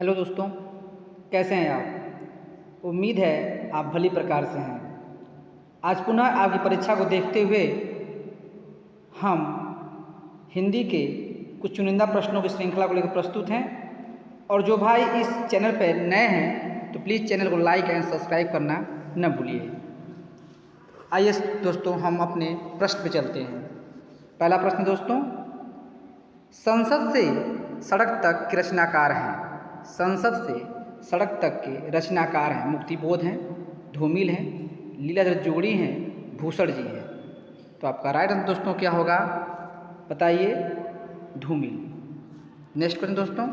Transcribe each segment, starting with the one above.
Hello दोस्तों, कैसे हैं आप? उम्मीद है आप भली प्रकार से हैं। आज पुनः आपकी परीक्षा को देखते हुए हम हिंदी के कुछ चुनिंदा प्रश्नों की श्रृंखला को लेकर प्रस्तुत हैं। और जो भाई इस चैनल पर नए हैं तो प्लीज़ चैनल को लाइक एंड सब्सक्राइब करना न भूलिए। आइए दोस्तों, हम अपने प्रश्न पे चलते हैं। पहला प्रश्न दोस्तों, संसद से सड़क तक के रचनाकार हैं। संसद से सड़क तक के रचनाकार हैं मुक्तिबोध हैं, धूमिल हैं, लीलाधर जोड़ी हैं, भूषण जी हैं। तो आपका राइट आंसर दोस्तों क्या होगा बताइए? धूमिल। नेक्स्ट क्वेश्चन दोस्तों,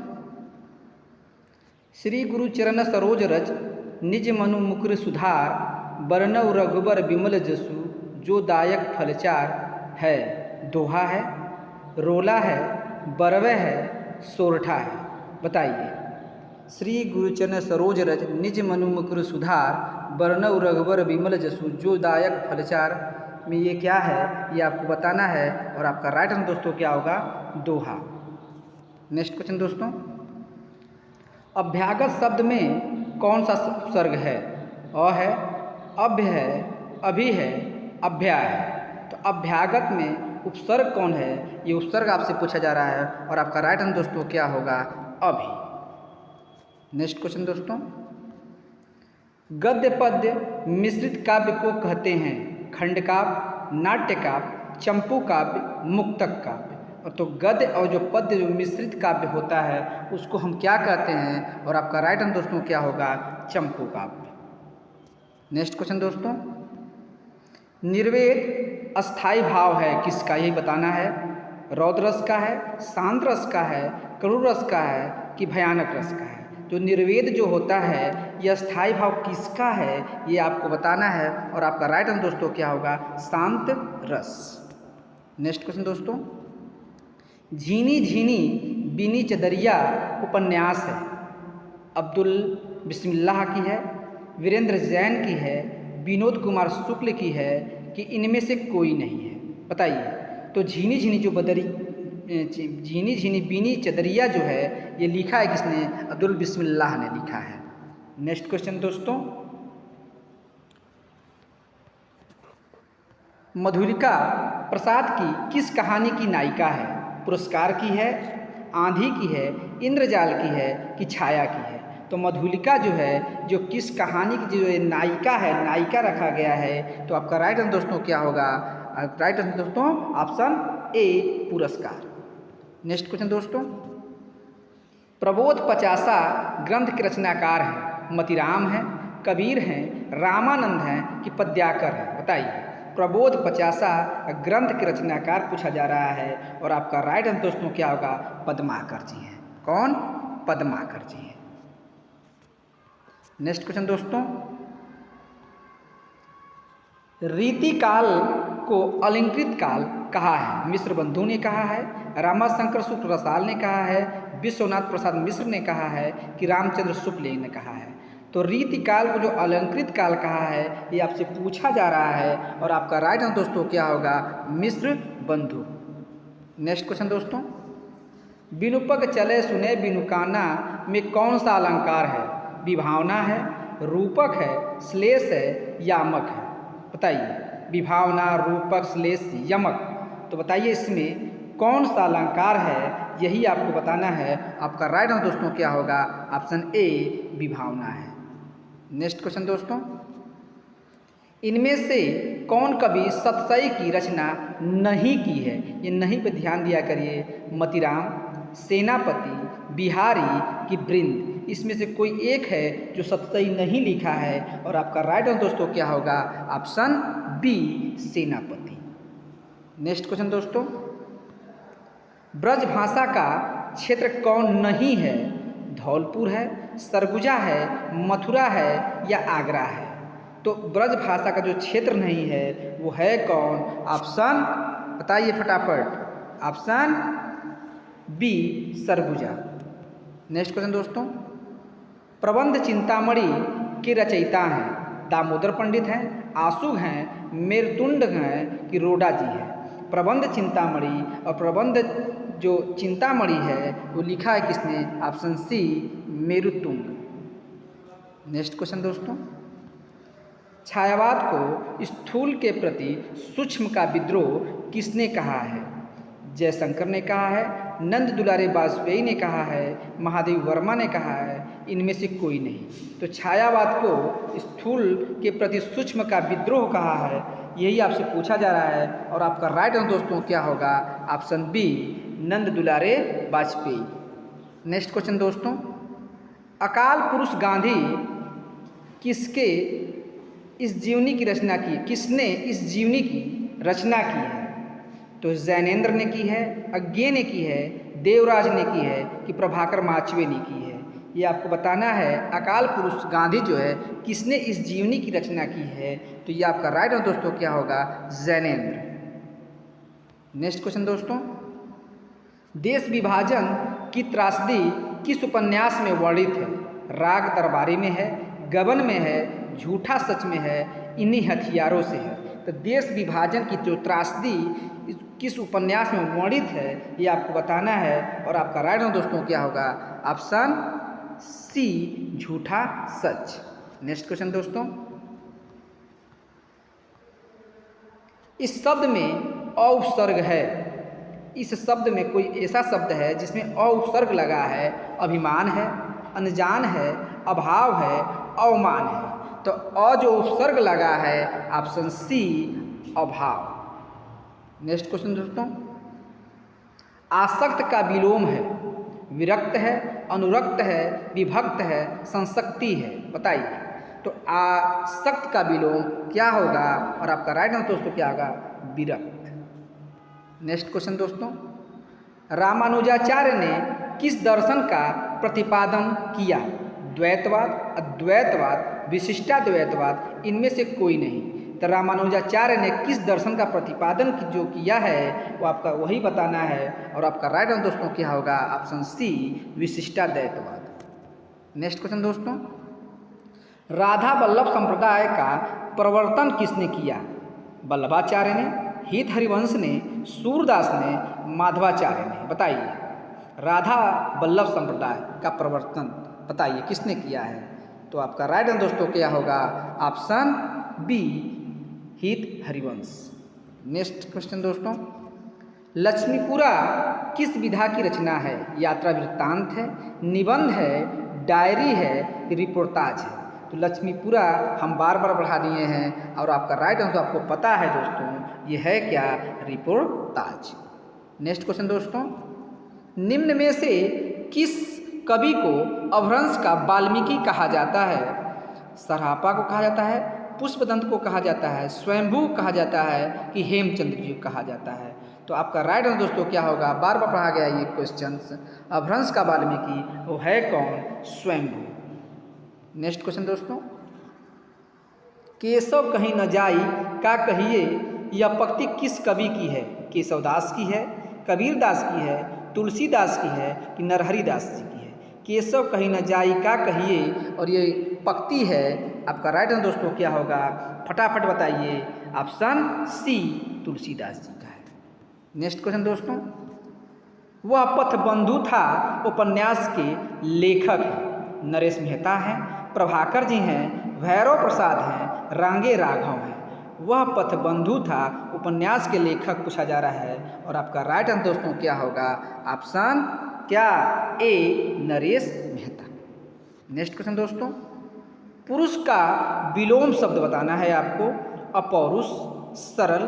श्री गुरु चरण सरोज रज निज मनु मुकुर सुधार बरनउ रघुबर विमल जसु जो दायक फलचार है। दोहा है, रोला है, बरवे है, सोरठा है। बताइए। श्री गुरुचरण सरोज रज निज मनु मुकुर सुधार बरनउ रघुबर विमल जसु जो दायक फलचार में ये क्या है, ये आपको बताना है। और आपका राइट आंसर दोस्तों क्या होगा? दोहा। नेक्स्ट क्वेश्चन दोस्तों, अभ्यागत शब्द में कौन सा उपसर्ग है? अ है, अभ्य है, अभि है, अभ्या है। तो अभ्यागत में उपसर्ग कौन है, ये उपसर्ग आपसे पूछा जा रहा है। और आपका राइट आंसर दोस्तों क्या होगा? अभि। नेक्स्ट क्वेश्चन दोस्तों, गद्य पद्य मिश्रित काव्य को कहते हैं? खंड काव्य, नाट्य काव्य, चंपू काव्य, मुक्तक काव्य। और तो गद्य और जो पद्य जो मिश्रित काव्य होता है उसको हम क्या कहते हैं? और आपका राइट आंसर दोस्तों क्या होगा? चंपू काव्य। नेक्स्ट क्वेश्चन दोस्तों, निर्वेद अस्थाई भाव है किसका, यही बताना है। रौद्र रस का है, शांत रस का है, करुण रस का है कि भयानक रस का है। तो निर्वेद जो होता है यह स्थायी भाव किसका है, ये आपको बताना है। और आपका राइट आंसर दोस्तों क्या होगा? शांत रस। नेक्स्ट क्वेश्चन दोस्तों, झीनी झीनी बीनी चदरिया उपन्यास है। अब्दुल बिस्मिल्लाह की है, वीरेंद्र जैन की है, विनोद कुमार शुक्ल की है कि इनमें से कोई नहीं है? बताइए। तो झीनी झीनी जो झीनी झीनी बीनी चदरिया जो है ये लिखा है किसने? अब्दुल बिस्मिल्लाह ने लिखा है। नेक्स्ट क्वेश्चन दोस्तों, मधुलिका प्रसाद की किस कहानी की नायिका है? पुरस्कार की है, आंधी की है, इंद्रजाल की है कि छाया की है? तो मधुलिका जो है जो किस कहानी की जो नायिका है, नायिका रखा गया है। तो आपका राइट आंसर दोस्तों क्या होगा? राइट आंसर दोस्तों ऑप्शन ए, पुरस्कार। नेक्स्ट क्वेश्चन दोस्तों, प्रबोध 50 ग्रंथ के रचनाकार हैं? मतिराम हैं, कबीर हैं, रामानंद हैं कि पद्याकर हैं? बताइए। प्रबोध 50 ग्रंथ के रचनाकार पूछा जा रहा है। और आपका राइट आंसर दोस्तों क्या होगा? पद्माकर जी हैं। कौन? पद्माकर जी हैं। नेक्स्ट क्वेश्चन दोस्तों, रीतिकाल को अलंकृत काल कहा है? मिश्र बंधु ने कहा है, रामाशंकर शुक्ल रसाल ने कहा है, विश्वनाथ प्रसाद मिश्र ने कहा है कि रामचंद्र शुक्ल ने कहा है? तो रीतिकाल को जो अलंकृत काल कहा है ये आपसे पूछा जा रहा है। और आपका राइट आंसर दोस्तों क्या होगा? मिश्र बंधु। नेक्स्ट क्वेश्चन दोस्तों, बिनुपग चले सुने बिनुकाना में कौन सा अलंकार है? विभावना है, रूपक है, श्लेष है, यामक है? बताइए। विभावना, रूपक, श्लेष, यमक। तो बताइए इसमें कौन सा अलंकार है, यही आपको बताना है। आपका राइट आंसर दोस्तों क्या होगा? ऑप्शन ए, विभावना है। नेक्स्ट क्वेश्चन दोस्तों, इनमें से कौन कवि सतसई की रचना नहीं की है? ये नहीं पे ध्यान दिया करिए। मतिराम, सेनापति, बिहारी कि बृंद? इसमें से कोई एक है जो सतसई नहीं लिखा है। और आपका राइट आंसर दोस्तों क्या होगा? ऑप्शन बी, सेनापति। नेक्स्ट क्वेश्चन दोस्तों, ब्रज भाषा का क्षेत्र कौन नहीं है? धौलपुर है, सरगुजा है, मथुरा है या आगरा है? तो ब्रज भाषा का जो क्षेत्र नहीं है वो है कौन? ऑप्शन बताइए फटाफट। Option B, Surguja. Next question दोस्तों, प्रबंध चिंतामणि के रचयिता हैं? दामोदर पंडित हैं, आशु हैं, मेरुतुंड हैं कि रोडा जी हैं? प्रबंध चिंतामणि और प्रबंध जो चिंतामणि है वो लिखा है किसने? Option C, Merutunga. Next question दोस्तों, छायावाद को स्थूल के प्रति सूक्ष्म का विद्रोह किसने कहा है? जयशंकर ने कहा है, नंद दुलारे वाजपेयी ने कहा है, महादेव वर्मा ने कहा है, इनमें से कोई नहीं। तो छायावाद को स्थूल के प्रति सूक्ष्म का विद्रोह कहा है, यही आपसे पूछा जा रहा है। और आपका राइट आंसर दोस्तों क्या होगा? ऑप्शन बी, नंद दुलारे वाजपेयी। नेक्स्ट क्वेश्चन दोस्तों, अकाल पुरुष गांधी किसके इस जीवनी की रचना की? किसने इस जीवनी की रचना की है? तो जैनेंद्र ने की है, अज्ञे ने की है, देवराज ने की है कि प्रभाकर माचवे ने की है? ये आपको बताना है। अकाल पुरुष गांधी जो है किसने इस जीवनी की रचना की है? तो ये आपका राइट आंसर दोस्तों क्या होगा? जैनेंद्र। नेक्स्ट क्वेश्चन दोस्तों, देश विभाजन की त्रासदी किस उपन्यास में वर्णित है? राग दरबारी में है, गबन में है, झूठा सच में है, इन्हीं हथियारों से है। तो देश विभाजन की जो त्रासदी किस उपन्यास में वर्णित है ये आपको बताना है। और आपका राइट आंसर दोस्तों क्या होगा? ऑप्शन सी, झूठा सच। नेक्स्ट क्वेश्चन दोस्तों, इस शब्द में अ उपसर्ग है। इस शब्द में कोई ऐसा शब्द है जिसमें अ उपसर्ग लगा है? अभिमान है, अनजान है, अभाव है, अवमान है। तो अ जो उपसर्ग लगा है ऑप्शन सी, अभाव। नेक्स्ट क्वेश्चन दोस्तों, आसक्त का विलोम है, विरक्त है, अनुरक्त है, विभक्त है, संसक्ति है, बताइए। तो आसक्त का विलोम क्या होगा? और आपका राइट आंसर दोस्तों क्या होगा? विरक्त। नेक्स्ट क्वेश्चन दोस्तों, रामानुजाचार्य ने किस दर्शन का प्रतिपादन किया? द्वैतवाद, अद्वैतवाद, विशिष्टाद्वैतवाद, इनमें से कोई नहीं। तो रामानुजाचार्य ने किस दर्शन का प्रतिपादन जो किया है वो आपका वही बताना है। और आपका राइट आंसर दोस्तों क्या होगा? Option C, Vishishtadvaitavad. Next question दोस्तों, राधा वल्लभ संप्रदाय का प्रवर्तन किसने किया? वल्लभाचार्य ने, हित हरिवंश ने, सूरदास ने, माधवाचार्य ने, बताइए। राधा वल्लभ संप्रदाय का प्रवर्तन बताइए किसने किया है? तो आपका राइट आंसर दोस्तों क्या होगा? ऑप्शन बी, हित हरिवंश। नेक्स्ट क्वेश्चन दोस्तों, लक्ष्मीपुरा किस विधा की रचना है? यात्रा वृत्तांत है, निबंध है, डायरी है, रिपोर्टाज है? तो लक्ष्मीपुरा हम बार बार बढ़ा दिए हैं और आपका राइट आंसर आपको पता है दोस्तों, ये है क्या? रिपोर्टाज। नेक्स्ट क्वेश्चन दोस्तों, निम्न में से किस कवि को अपभ्रंश का वाल्मीकि कहा जाता है? सरापा को कहा जाता है, पुष्पदंत को कहा जाता है, स्वयंभू कहा जाता है कि हेमचंद्र जी को कहा जाता है? तो आपका राइट आंसर दोस्तों क्या होगा? बार बार पढ़ा गया ये क्वेश्चन। अपभ्रंश का वाल्मीकि वो है कौन? स्वयंभू। नेक्स्ट क्वेश्चन दोस्तों, केशव कहीं न जाई का कहिए, यह पंक्ति किस कवि की है? केशवदास की है, कबीरदास की है, तुलसीदास की है कि नरहरिदास जी की है? केशव कहीं न जाई का कहिए, और ये पंक्ति है। आपका राइट आंसर दोस्तों क्या होगा? फटाफट बताइए। ऑप्शन सी, तुलसीदास जी का है। नेक्स्ट क्वेश्चन दोस्तों, वह पथबंधु था उपन्यास के लेखक हैं? नरेश मेहता हैं, प्रभाकर जी हैं, भैरव प्रसाद हैं, रांगे राघव हैं? वह पथबंधु था उपन्यास के लेखक पूछा जा रहा है। और आपका राइट आंसर दोस्तों क्या होगा? ऑप्शन क्या? ए, नरेश मेहता। नेक्स्ट क्वेश्चन दोस्तों, पुरुष का विलोम शब्द बताना है आपको। अपौरुष, सरल,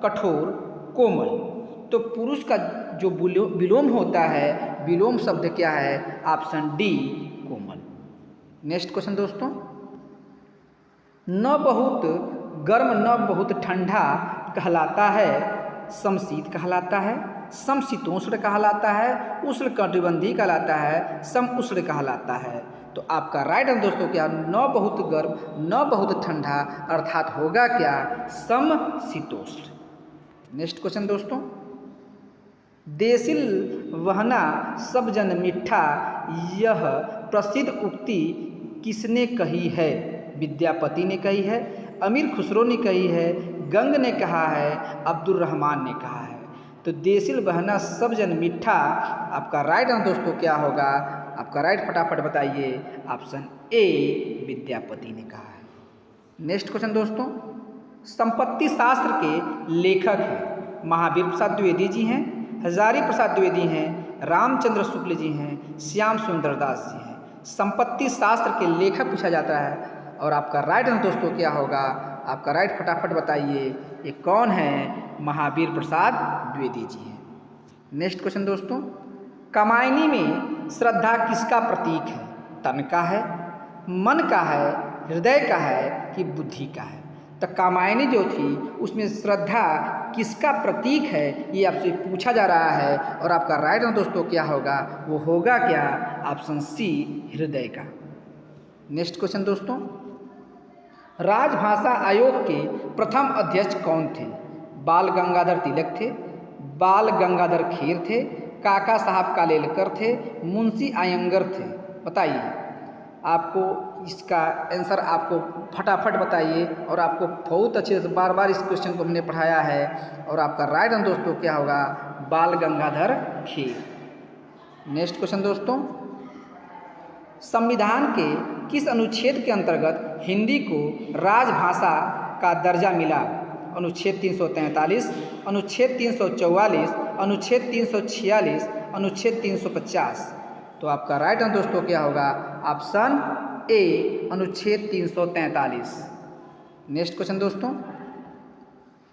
कठोर, कोमल। तो पुरुष का जो विलोम होता है, विलोम शब्द क्या है? ऑप्शन डी, कोमल। नेक्स्ट क्वेश्चन दोस्तों, न बहुत गर्म न बहुत ठंडा कहलाता है, समशीत कहलाता है, समशीतोष्ण कहलाता है, उष्णकटिबंधीय कहलाता है, सम उष्ण कहलाता है? तो आपका राइट आंसर दोस्तों क्या? न बहुत गर्म न बहुत ठंडा, अर्थात होगा क्या? समशीतोष्ण। नेक्स्ट क्वेश्चन दोस्तों, देसिल वहना सब जन मिठा, यह प्रसिद्ध उक्ति किसने कही है? विद्यापति ने कही है, अमीर खुसरो ने कही है, गंग ने कहा है, अब्दुल रहमान ने कहा है? तो देसिल बहना सब जन मिठा, आपका राइट आंसर दोस्तों क्या होगा? आपका राइट फटाफट बताइए, ऑप्शन ए विद्यापति ने कहा है। नेक्स्ट क्वेश्चन दोस्तों, संपत्ति शास्त्र के लेखक हैं महावीर प्रसाद द्विवेदी जी हैं, हजारी प्रसाद द्विवेदी हैं, रामचंद्र शुक्ल जी हैं, श्याम सुंदर दास जी हैं। संपत्ति शास्त्र के लेखक पूछा जाता है और आपका राइट आंसर दोस्तों क्या होगा, आपका राइट फटाफट बताइए, ये कौन है, महावीर प्रसाद द्विवेदी जी हैं। नेक्स्ट क्वेश्चन दोस्तों, कामायनी में श्रद्धा किसका प्रतीक है? तन का है, मन का है, हृदय का है कि बुद्धि का है? तो कामायनी जो थी उसमें श्रद्धा किसका प्रतीक है, ये आपसे पूछा जा रहा है और आपका राइट आंसर दोस्तों क्या होगा, वो होगा क्या, ऑप्शन सी हृदय का। नेक्स्ट क्वेश्चन दोस्तों, राजभाषा आयोग के प्रथम अध्यक्ष कौन थे? बाल गंगाधर तिलक थे, बाल गंगाधर खेर थे, काका साहब कालेलकर थे, मुंशी आयंगर थे? बताइए, आपको इसका आंसर आपको फटाफट बताइए और आपको बहुत अच्छे से बार बार इस क्वेश्चन को हमने पढ़ाया है और आपका राइट आंसर दोस्तों क्या होगा, बाल गंगाधर खेर। नेक्स्ट क्वेश्चन दोस्तों, संविधान के किस अनुच्छेद के अंतर्गत हिंदी को राजभाषा का दर्जा मिला? अनुच्छेद 343, अनुच्छेद 344, अनुच्छेद 346, अनुच्छेद 350? तो आपका राइट आंसर दोस्तों क्या होगा, ऑप्शन ए अनुच्छेद 343। नेक्स्ट क्वेश्चन दोस्तों,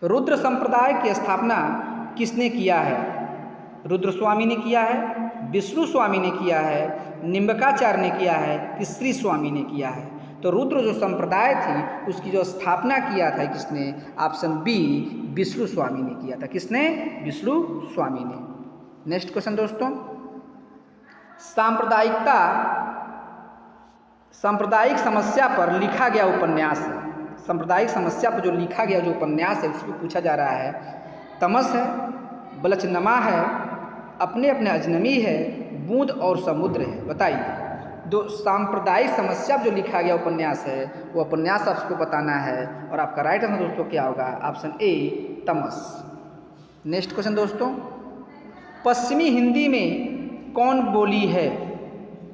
रुद्र संप्रदाय की स्थापना किसने किया है? रुद्र स्वामी ने किया है, विष्णु स्वामी ने किया है, निम्बकाचार्य ने किया है कि श्री स्वामी ने किया है? तो रुद्र जो संप्रदाय थी उसकी जो स्थापना किया था किसने? ऑप्शन बी विष्णु स्वामी ने किया था। किसने? विष्णु स्वामी ने। नेक्स्ट क्वेश्चन दोस्तों, सांप्रदायिक समस्या पर लिखा गया उपन्यास है। सांप्रदायिक समस्या पर जो लिखा गया जो उपन्यास है उसको पूछा जा रहा है। तमस है, बलचनमा है, अपने अपने अजनबी है, बूंद और समुद्र है? बताइए, दो सांप्रदायिक समस्या जो लिखा गया उपन्यास है वो उपन्यास आपको बताना है और आपका राइट आंसर दोस्तों क्या होगा, option A Tamas. Next question दोस्तों, पश्चिमी हिंदी में कौन बोली है?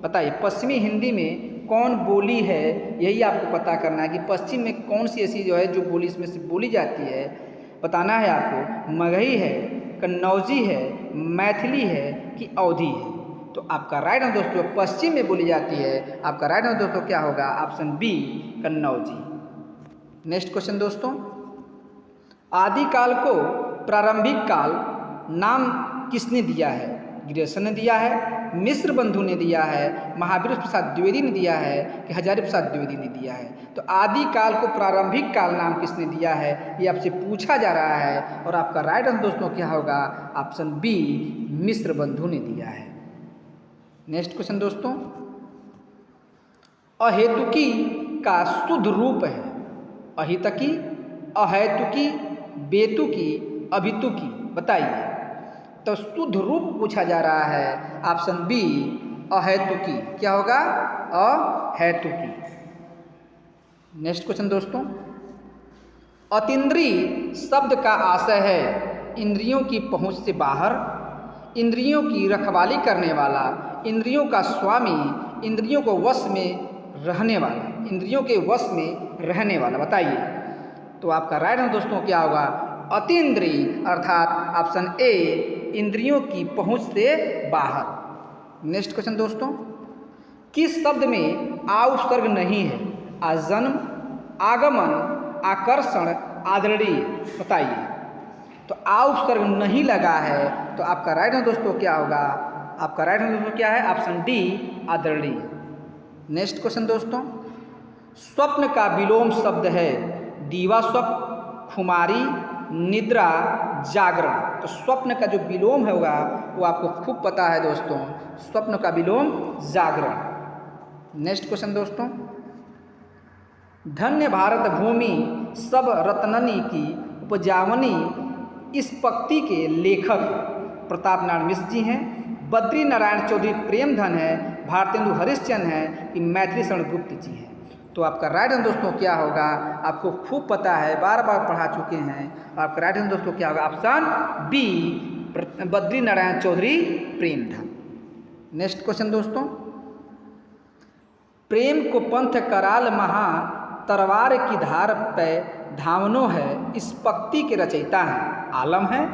बताइए, पश्चिमी हिंदी में कौन बोली है, यही आपको पता करना है कि पश्चिम में कौन सी ऐसी जो है जो बोली इसमें से बोली जाती है, बताना है आपको। मगही है, कन्नौजी है, मैथिली है कि अवधी है? तो आपका राइट आंसर दोस्तों पश्चिम में बोली जाती है, आपका राइट आंसर दोस्तों क्या होगा, option B Kannauji. Next question दोस्तों, आदिकाल को प्रारंभिक काल नाम किसने दिया है? ग्रेसन ने दिया है, मिश्र बंधु ने दिया है, महावीर प्रसाद द्विवेदी ने दिया है कि हजारी प्रसाद द्विवेदी ने दिया है? तो आदिकाल को प्रारंभिक काल नाम किसने दिया है, ये आपसे पूछा जा रहा है और आपका राइट आंसर दोस्तों क्या होगा, ऑप्शन बी मिश्र बंधु ने दिया है। नेक्स्ट क्वेश्चन दोस्तों, अहेतुकी का शुद्ध रूप है? अहितकी, अहेतुकी, बेतुकी, अभितुकी? बताइए, तो शुद्ध रूप पूछा जा रहा है, ऑप्शन बी अहेतुकी। क्या होगा, अहेतुकी। नेक्स्ट क्वेश्चन दोस्तों, अतीन्द्रिय शब्द का आशय है इंद्रियों की पहुंच से बाहर, इंद्रियों की रखवाली करने वाला, इंद्रियों का स्वामी, इंद्रियों को वश में रहने वाला, इंद्रियों के वश में रहने वाला? बताइए, तो आपका राइट आंसर दोस्तों क्या होगा, अतीन्द्रिय अर्थात ऑप्शन ए इंद्रियों की पहुंच से बाहर। नेक्स्ट क्वेश्चन दोस्तों, किस शब्द में आ उपसर्ग नहीं है? आजन्म, आगमन, आकर्षण, आदरणीय? बताइए, तो आ उपसर्ग नहीं लगा है तो आपका राइट आंसर दोस्तों क्या होगा, आपका राइट आंसर दोस्तों क्या है, ऑप्शन डी आदरणीय। नेक्स्ट क्वेश्चन दोस्तों, स्वप्न का विलोम शब्द है दीवा स्वप्न, खुमारी, निद्रा, जागरण? तो स्वप्न का जो विलोम होगा वो आपको खूब पता है दोस्तों, स्वप्न का विलोम जागरण। नेक्स्ट क्वेश्चन दोस्तों, धन्य भारत भूमि सब रत्ननी की उपजावनी इस पंक्ति के लेखक प्रताप नारायण मिश्र जी हैं, बद्री नारायण चौधरी प्रेमधन है, भारतेंदु हरिश्चंद्र हैं कि मैथिली शरण गुप्त जी हैं? तो आपका राइट आंसर दोस्तों क्या होगा, आपको खूब पता है, बार बार पढ़ा चुके हैं, आपका राइट आंसर दोस्तों क्या होगा, option B Badri Narayan Chaudhary Premghan. Next question दोस्तों, प्रेम को पंथ कराल महा तरवार की धार पे धावनो है, इस पक्ति के रचयिता हैं। आलम है,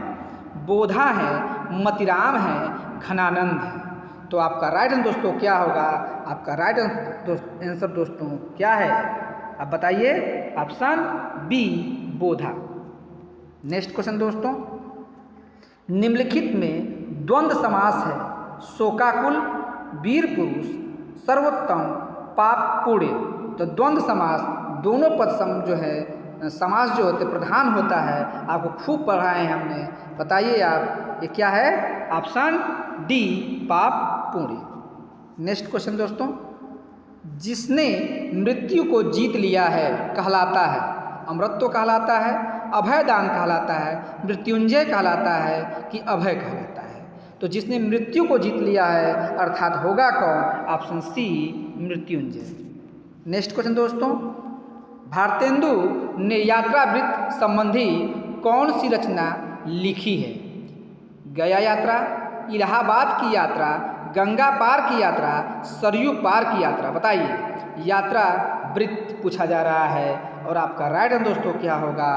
बोधा है, मतिराम है, घनानंद है। तो आपका राइट आंसर दोस्तों क्या होगा? आपका राइट आंसर दोस्तों क्या है? अब बताइए। Option B Bodha. Next question दोस्तों, निम्नलिखित में द्वंद्व समास है शोकाकुल, वीर पुरुष, सर्वोत्तम, पाप पुण्य। तो द्वंद्व समास दोनों पद जो है समास जो होते प्रधान होता है, आपको खूब पढ़ाए हैं हमने। बताइए आप ये क्या है? ऑप्शन डी पाप पुण्य। नेक्स्ट क्वेश्चन दोस्तों, जिसने मृत्यु को जीत लिया है कहलाता है, अमृतत्व कहलाता है, अभयदान कहलाता है, मृत्युंजय कहलाता है कि अभय कहलाता है? तो जिसने मृत्यु को जीत लिया है अर्थात होगा कौन? Option C Mrityunjay. Next question दोस्तों, भारतेंदु ने यात्रा वृत्त संबंधी कौन सी रचना लिखी है? गया यात्रा, इलाहाबाद की यात्रा, गंगा पार की यात्रा, सरयू पार की यात्रा। बताइए, यात्रा वृत्त पूछा जा रहा है और आपका राइट आंसर दोस्तों क्या होगा?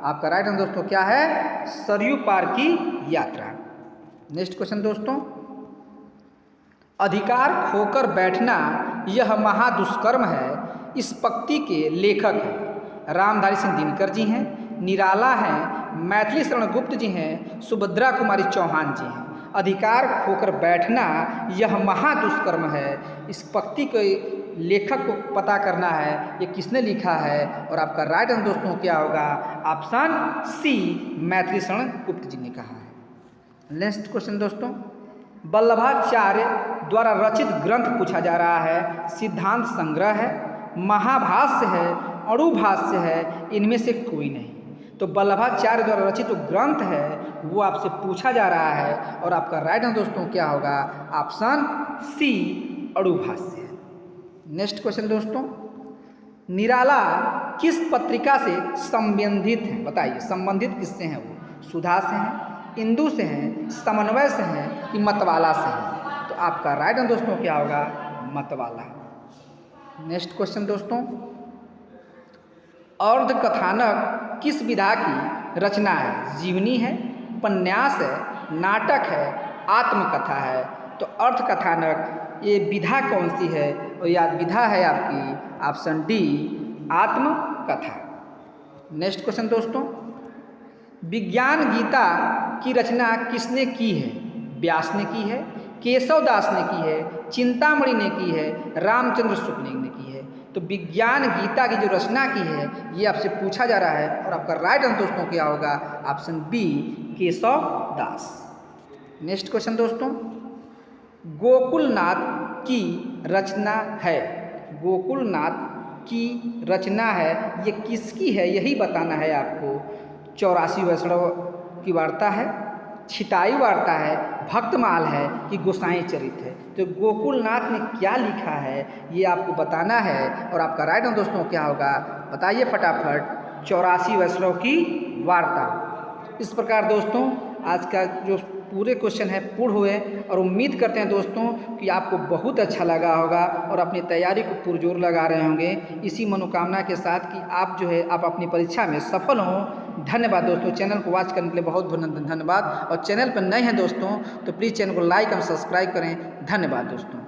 आपका राइट आंसर दोस्तों क्या है? सरयू पार की यात्रा। नेक्स्ट क्वेश्चन दोस्तों, अधिकार खोकर बैठना यह महादुष्कर्म है, इस पंक्ति के लेखक हैं रामधारी सिंह दिनकर जी हैं, निराला हैं, मैथिली शरण गुप्त जी हैं, सुभद्रा कुमारी चौहान जी हैं। अधिकार खोकर बैठना यह महादुष्कर्म है, इस पंक्ति के लेखक को पता करना है, ये किसने लिखा है? और आपका राइट आंसर दोस्तों क्या होगा? ऑप्शन सी मैथिली शरण गुप्त जी ने कहा है। नेक्स्ट क्वेश्चन दोस्तों, वल्लभाचार्य द्वारा रचित ग्रंथ पूछा जा रहा है, सिद्धांत संग्रह है, महाभाष्य है, अणुभाष्य है, इनमें से कोई नहीं। तो वल्लभाचार्य द्वारा रचित जो ग्रंथ है वो आपसे पूछा जा रहा है और आपका राइट आंसर दोस्तों क्या होगा? ऑप्शन सी अणुभाष्य है। नेक्स्ट क्वेश्चन दोस्तों, निराला किस पत्रिका से संबंधित है? बताइए, संबंधित किससे हैं वो? सुधा से हैं, इंदु से हैं, समन्वय से हैं कि मतवाला से हैं? तो आपका राइट आंसर दोस्तों क्या होगा? मतवाला। नेक्स्ट क्वेश्चन दोस्तों, अर्ध कथानक किस विधा की रचना है? जीवनी है, उपन्यास है, नाटक है, आत्मकथा है? तो अर्थ कथानक ये विधा कौन सी है? और यह विधा है आपकी ऑप्शन डी आत्मकथा। नेक्स्ट क्वेश्चन दोस्तों, विज्ञान गीता की रचना किसने की है? व्यास ने की है, केशव दास ने की है, चिंतामणि ने की है, रामचंद्र शुक्ल ने की है? तो विज्ञान गीता की जो रचना की है ये आपसे पूछा जा रहा है और आपका राइट आंसर दोस्तों क्या होगा? ऑप्शन बी केशव दास। नेक्स्ट क्वेश्चन दोस्तों, गोकुलनाथ की रचना है, गोकुलनाथ की रचना है, ये किसकी है यही बताना है आपको। 84 वैष्णव की वार्ता है, छिताई वार्ता है, भक्तमाल है कि गोसाई चरित है? तो गोकुलनाथ ने क्या लिखा है ये आपको बताना है और आपका राइट आंसर दोस्तों क्या होगा? बताइए फटाफट। 84 वैष्णव की वार्ता। इस प्रकार दोस्तों आज का जो पूरे क्वेश्चन है पूर्ण हुए और उम्मीद करते हैं दोस्तों कि आपको बहुत अच्छा लगा होगा और अपनी तैयारी को पुरजोर लगा रहे होंगे, इसी मनोकामना के साथ कि आप जो है आप अपनी परीक्षा में सफल हों। धन्यवाद दोस्तों, चैनल को वॉच करने के लिए बहुत बहुत धन्यवाद। और चैनल पर नए हैं दोस्तों तो प्लीज़ चैनल को लाइक और सब्सक्राइब करें। धन्यवाद दोस्तों।